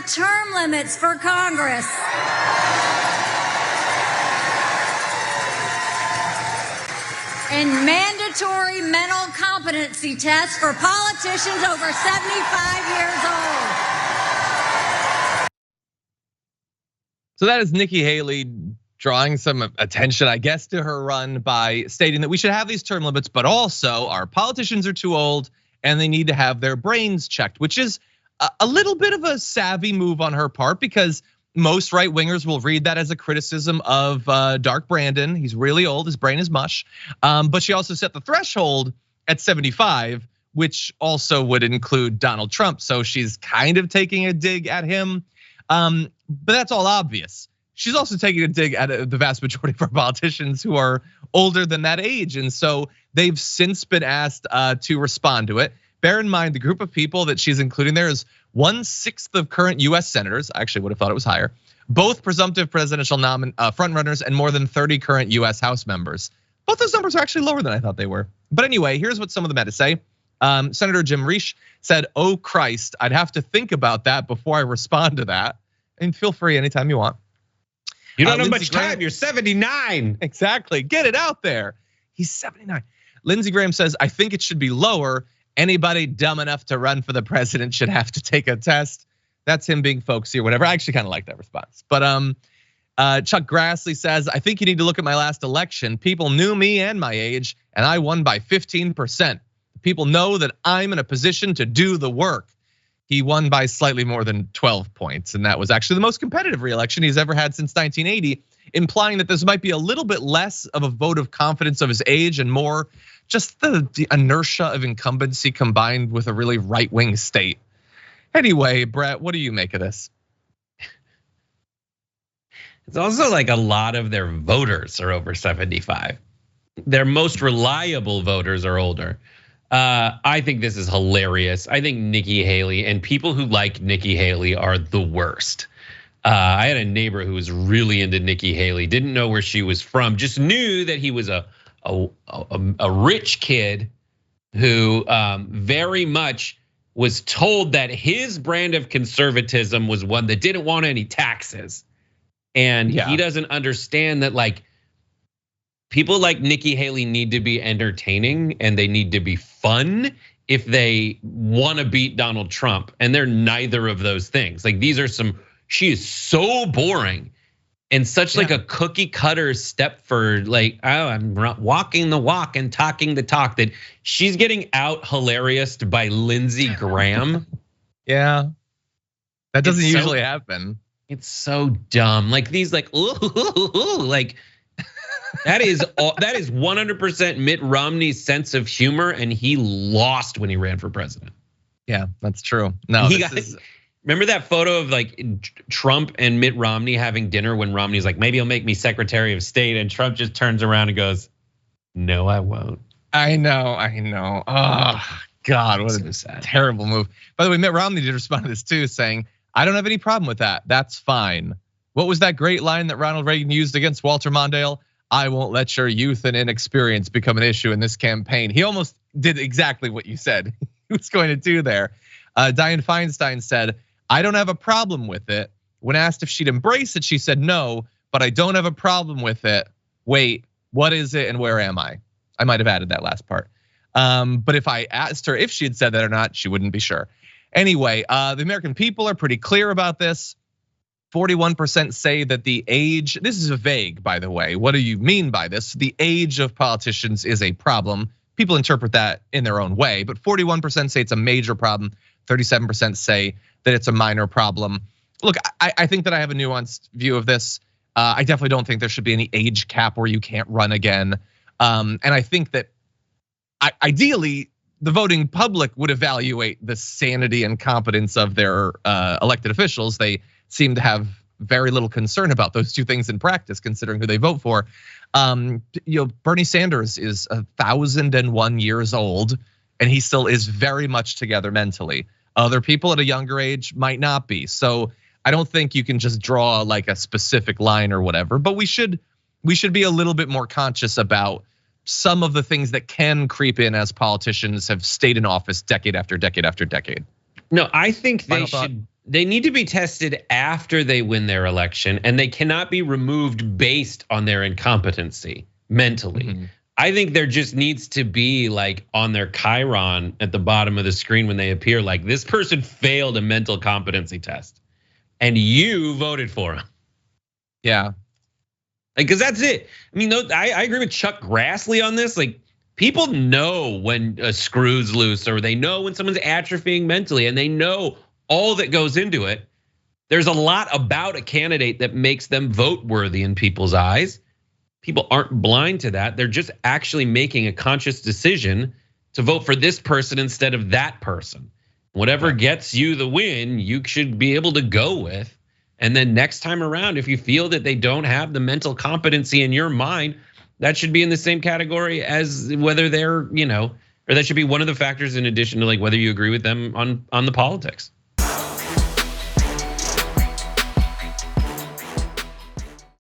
term limits for Congress. And mandatory mental competency tests for politicians over 75 years old. So that is Nikki Haley drawing some attention, I guess, to her run by stating that we should have these term limits, but also our politicians are too old and they need to have their brains checked, which is a little bit of a savvy move on her part, because most right wingers will read that as a criticism of Dark Brandon. He's really old, his brain is mush. But she also set the threshold at 75, which also would include Donald Trump. So she's kind of taking a dig at him. But that's all obvious. She's also taking a dig at the vast majority of our politicians who are older than that age. And so they've since been asked to respond to it. Bear in mind, the group of people that she's including there is 1/6 of current US senators. I actually would have thought it was higher. Both presumptive presidential frontrunners and more than 30 current US House members. Both those numbers are actually lower than I thought they were. But anyway, here's what some of them had to say. Senator Jim Risch said, "Oh Christ, I'd have to think about that before I respond to that." And feel free anytime you want. You don't have much time, you're 79. Exactly, get it out there. He's 79. Lindsey Graham says, "I think it should be lower. Anybody dumb enough to run for the president should have to take a test." That's him being folksy or whatever. I actually kind of like that response. But Chuck Grassley says, "I think you need to look at my last election. People knew me and my age, and I won by 15%. People know that I'm in a position to do the work." He won by slightly more than 12 points, and that was actually the most competitive reelection he's ever had since 1980, implying that this might be a little bit less of a vote of confidence of his age and more just the inertia of incumbency combined with a really right-wing state. Anyway, Brett, what do you make of this? It's also like a lot of their voters are over 75. Their most reliable voters are older. I think this is hilarious. I think Nikki Haley and people who like Nikki Haley are the worst. I had a neighbor who was really into Nikki Haley, didn't know where she was from, just knew that he was a rich kid who very much was told that his brand of conservatism was one that didn't want any taxes. And he doesn't understand that, like, people like Nikki Haley need to be entertaining and they need to be fun if they want to beat Donald Trump. And they're neither of those things. Like, she is so boring and such like a cookie cutter Stepford, like, oh, I'm walking the walk and talking the talk, that she's getting out hilarious by Lindsey Graham. Yeah, that doesn't usually happen. It's so dumb. Like these, like, ooh, like that is 100% Mitt Romney's sense of humor, and he lost when he ran for president. Yeah, that's true. No, remember that photo of like Trump and Mitt Romney having dinner when Romney's like, maybe he'll make me Secretary of State, and Trump just turns around and goes, "No, I won't." I know. Oh God, what a terrible move. By the way, Mitt Romney did respond to this too, saying, "I don't have any problem with that. That's fine." What was that great line that Ronald Reagan used against Walter Mondale? "I won't let your youth and inexperience become an issue in this campaign." He almost did exactly what you said he was going to do there. Dianne Feinstein said, "I don't have a problem with it." When asked if she'd embrace it, she said, "No, but I don't have a problem with it. Wait, what is it and where am I?" I might have added that last part. But if I asked her if she had said that or not, she wouldn't be sure. Anyway, the American people are pretty clear about this. 41% say that the age, this is vague, by the way. What do you mean by this? The age of politicians is a problem. People interpret that in their own way, but 41% say it's a major problem. 37% say that it's a minor problem. Look, I think that I have a nuanced view of this. I definitely don't think there should be any age cap where you can't run again. And I think that ideally, the voting public would evaluate the sanity and competence of their elected officials. They seem to have very little concern about those two things in practice, considering who they vote for. Bernie Sanders is 1,001 years old, and he still is very much together mentally. Other people at a younger age might not be. So I don't think you can just draw like a specific line or whatever. But we should be a little bit more conscious about some of the things that can creep in as politicians have stayed in office decade after decade after decade. No, I think they should. they need to be tested after they win their election, and they cannot be removed based on their incompetency mentally. I think there just needs to be like on their chyron at the bottom of the screen when they appear, like this person failed a mental competency test and you voted for him. Yeah. Because that's it. I mean, I agree with Chuck Grassley on this. Like, people know when a screw's loose, or they know when someone's atrophying mentally, and they know all that goes into it. There's a lot about a candidate that makes them vote worthy in people's eyes. People aren't blind to that. They're just actually making a conscious decision to vote for this person instead of that person. Whatever gets you the win, you should be able to go with. And then next time around, if you feel that they don't have the mental competency in your mind, that should be in the same category as whether they're, or that should be one of the factors in addition to like whether you agree with them on the politics.